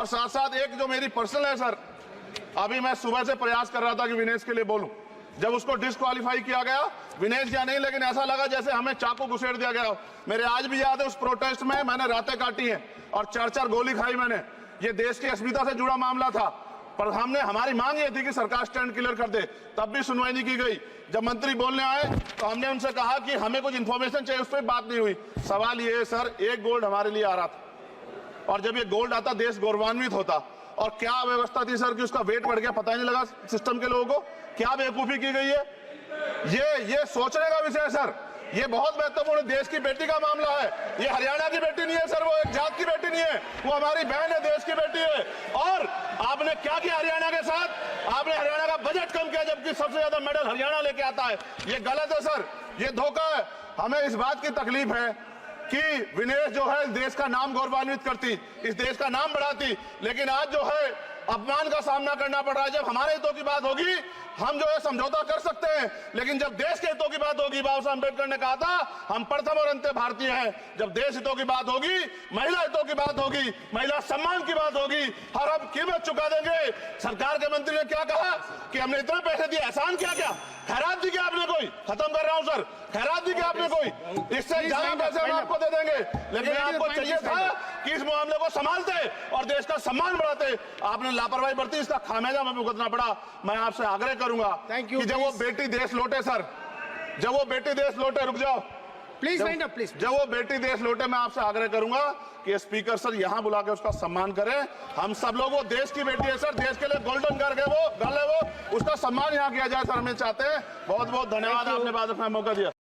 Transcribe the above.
और साथ साथ एक जो मेरी पर्सनल है सर, अभी मैं सुबह से प्रयास कर रहा था कि विनेश के लिए बोलूं, जब उसको डिस्क्वालीफाई किया गया, विनेश गया नहीं, लेकिन ऐसा लगा जैसे हमें चाकू घुसेड़ दिया गया। मेरे आज भी याद है उस प्रोटेस्ट में मैंने रातें काटी हैं और 4-4 गोली खाई मैंने। ये देश की अस्मिता से जुड़ा मामला था, पर हमने हमारी मांग ये थी कि सरकार स्टैंड क्लियर कर दे, तब भी सुनवाई नहीं की गई। जब मंत्री बोलने आए तो हमने उनसे कहा कि हमें कुछ इंफॉर्मेशन चाहिए, उस पर बात नहीं हुई। सवाल ये है सर, एक गोल्ड हमारे लिए आ रहा था और जब ये गोल्ड आता देश गौरवान्वित होता, और क्या व्यवस्था थी सर कि उसका वेट बढ़ गया, पता ही नहीं लगा सिस्टम के लोगों को। क्या बेवकूफी की गई है, ये सोचने का विषय है सर। ये बहुत महत्वपूर्ण, देश की बेटी का मामला है। ये हरियाणा की बेटी नहीं है सर, वो एक जात की बेटी नहीं है, वो हमारी बहन है, देश की बेटी है। और आपने क्या किया हरियाणा के साथ? आपने हरियाणा का बजट कम किया, जबकि सबसे ज्यादा मेडल हरियाणा लेके आता है। ये गलत है सर, ये धोखा है। हमें इस बात की तकलीफ है कि विनेश जो है इस देश का नाम गौरवान्वित करती, इस देश का नाम बढ़ाती, लेकिन आज जो है अपमान का सामना करना पड़ रहा है। जब हमारे हितों की बात होगी हम जो है समझौता कर सकते हैं, लेकिन जब देश के हितों की बात होगी, बाबा साहब अम्बेडकर ने कहा था हम प्रथम और अंत्य भारतीय हैं। जब देश हितों की बात होगी, महिला हितों की बात होगी, महिला सम्मान की बात होगी, हर हम कीमत चुका देंगे। सरकार के मंत्री ने क्या कहा कि हमने इतने पैसे दिए, एहसान किया क्या? खैरात दी क्या आपने कोई? खत्म कर रहा हूं सर, खैरात दी क्या आपने कोई? इससे ज्यादा पैसे हम आपको दे देंगे, लेकिन आपको चाहिए था कि इस मामले को संभालते और देश का सम्मान बढ़ाते। आपने लापरवाही बरती, इसका खामियाजा हमें भुगतना पड़ा। मैं आपसे आग्रह करूंगा कि जब वो बेटी देश लौटे सर, जब वो बेटी देश लौटे, रुक जाओ प्लीज वाइंड अप प्लीज। जब वो बेटी देश लौटे, मैं आपसे आग्रह करूंगा कि स्पीकर सर यहां बुला के उसका सम्मान करें। हम सब लोग, वो देश की बेटी है सर, देश के लिए गोल्डन गर्ल है वो, उसका सम्मान यहां किया जाए सर, हमें चाहते हैं। बहुत बहुत धन्यवाद, आपने बात रखने का मौका दिया।